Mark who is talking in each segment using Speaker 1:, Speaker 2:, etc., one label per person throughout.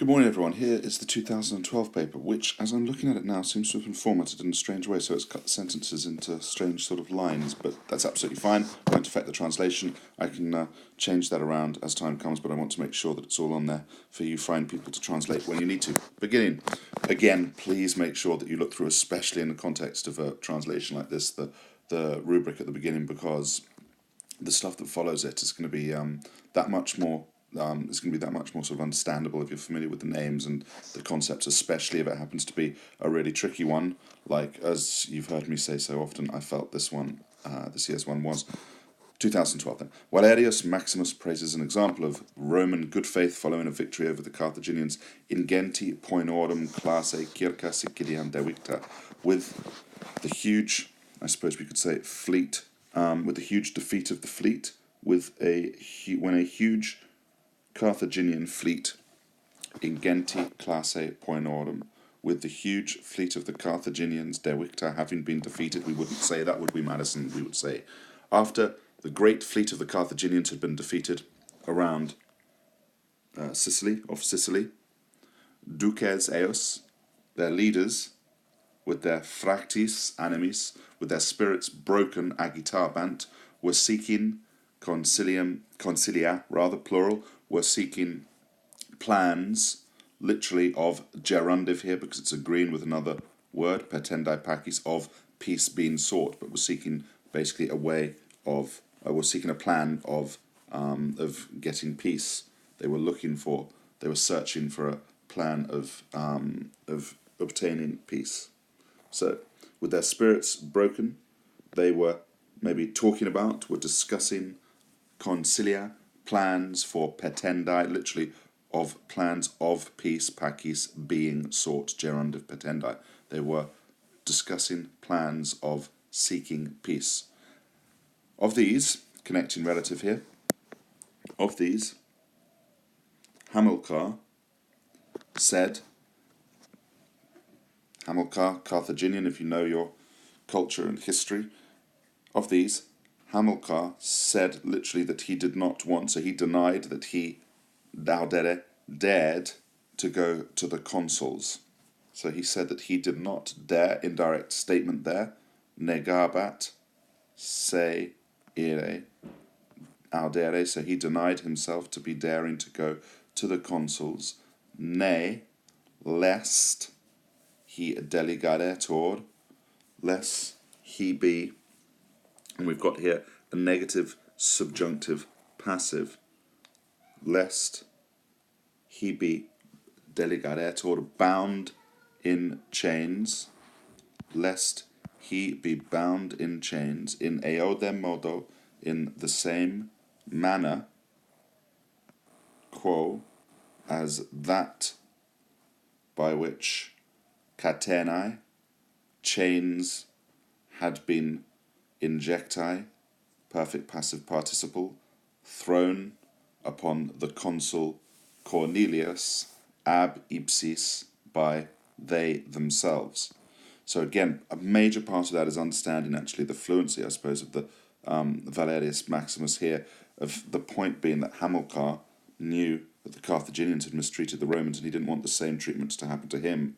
Speaker 1: Good morning, everyone. Here is the 2012 paper, which, as I'm looking at it now, seems to have been formatted in a strange way, so it's cut the sentences into strange sort of lines, but that's absolutely fine. Won't affect the translation. I can change that around as time comes, but I want to make sure that it's all on there for you fine people to translate when you need to. Beginning. Again, please make sure that you look through, especially in the context of a translation like this, the rubric at the beginning, because the stuff that follows it is going to be that much more. It's going to be that much more sort of understandable if you're familiar with the names and the concepts, especially if it happens to be a really tricky one. Like, as you've heard me say so often, I felt this year's one was 2012 then. Valerius Maximus praises an example of Roman good faith following a victory over the Carthaginians in Genti Poenorum classe circa Siciliam devicta, with the huge, I suppose we could say, fleet, with the huge defeat of the fleet, when a huge Carthaginian fleet in Genti classe Poenorum, with the huge fleet of the Carthaginians devicta having been defeated. We wouldn't say that, would we, Madison? We would say, after the great fleet of the Carthaginians had been defeated around Sicily, duces eos, their leaders, with their fractis animis, with their spirits broken agitabant, were seeking concilia, plural, were seeking plans, literally of gerundive here, because it's agreeing with another word, pertendi pacis, of peace being sought, but we're seeking basically we're seeking a plan of getting peace. They were searching for a plan of obtaining peace. So, with their spirits broken, they were maybe were discussing concilia, plans for petendi, literally of plans of peace, pacis, being sought, gerundive petendi. They were discussing plans of seeking peace. Of these, connecting relative here, of these, Hamilcar said, Hamilcar, Carthaginian, if you know your culture and history, of these, Hamilcar said literally that he did not want, so he denied that he, dared to go to the consuls. So he said that he did not dare, indirect statement there, negabat se ire audere, so he denied himself to be daring to go to the consuls, ne, lest he delegaretur, lest he be, and we've got here a negative subjunctive passive, lest he be delegaretur, bound in chains, lest he be bound in chains, in eodem modo, in the same manner, quo, as that by which catenae, chains, had been injecti, perfect passive participle, thrown upon the consul Cornelius ab ipsis, by they themselves. So again, a major part of that is understanding actually the fluency, I suppose, of the Valerius Maximus here, of the point being that Hamilcar knew that the Carthaginians had mistreated the Romans and he didn't want the same treatment to happen to him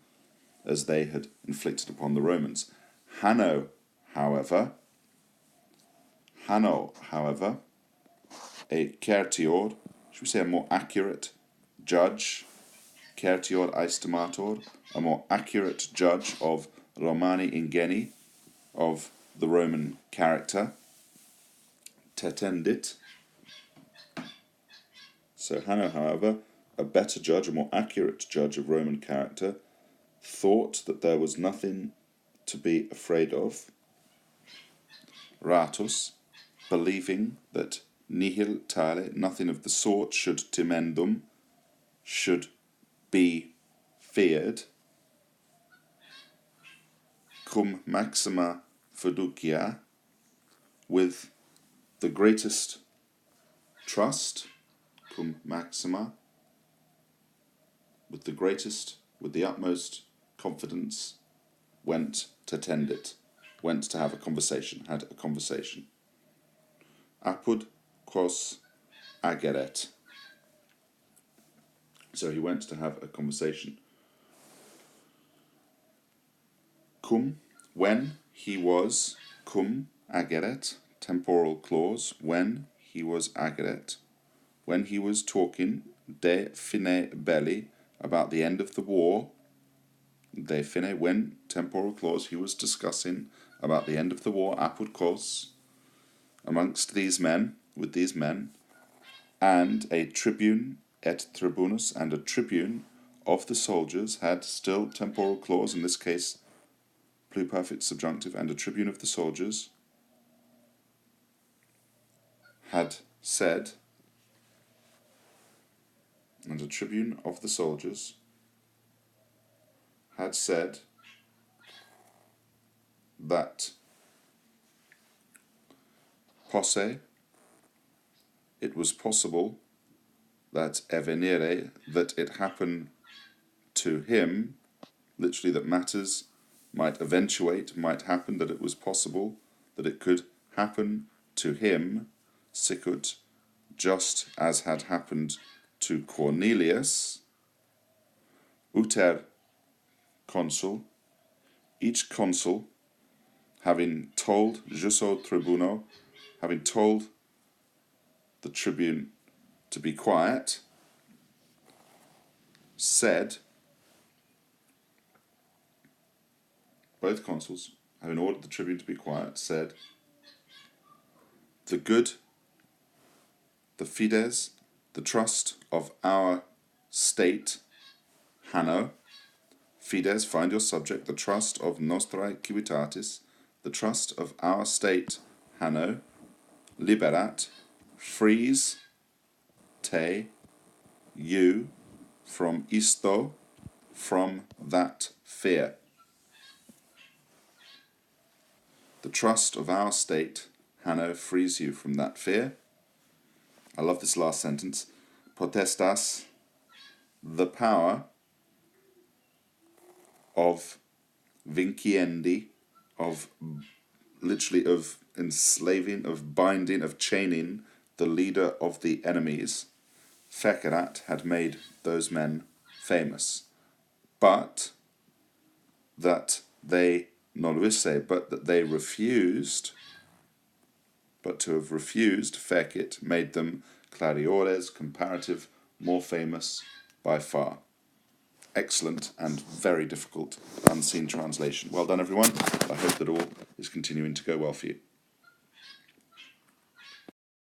Speaker 1: as they had inflicted upon the Romans. Hanno, however, a certior, should we say a more accurate judge, certior aestimator, a more accurate judge of Romani ingeni, of the Roman character, tetendit. So Hanno, however, a better judge, a more accurate judge of Roman character, thought that there was nothing to be afraid of, ratus, believing that nihil tale, nothing of the sort, should timendum, should be feared, cum maxima fiducia, with the greatest trust, cum maxima, with the utmost confidence, went to tend it, went to have a conversation, had a conversation. Apud quos ageret. So he went to have a conversation. Cum, when he was, cum ageret, temporal clause, when he was ageret, when he was talking de fine belli, about the end of the war, de fine, when, temporal clause, he was discussing about the end of the war, apud kos, amongst these men, with these men, and a tribune et tribunus, and a tribune of the soldiers had still temporal clause, in this case pluperfect subjunctive, and a tribune of the soldiers had said, and a tribune of the soldiers had said that posse, it was possible, that evenire, that it happen to him, literally that matters might eventuate, might happen, that it was possible, that it could happen to him, sicut, just as had happened to Cornelius, uter consul, each consul, having told jusso tribuno, having told the tribune to be quiet, said, both consuls, having ordered the tribune to be quiet, said, the good, the fides, the trust of our state, Hanno, fides, find your subject, the trust of nostrae civitatis, the trust of our state, Hanno, liberat, frees, te, you, from isto, from that fear. The trust of our state, Hanno, frees you from that fear. I love this last sentence. Potestas, the power of vinciendi, of literally of enslaving, of binding, of chaining the leader of the enemies, fecerat, had made those men famous. But that they, noluisse, but that they refused, but to have refused, fecit, made them clariores, comparative, more famous by far. Excellent and very difficult unseen translation. Well done, everyone. I hope that all is continuing to go well for you.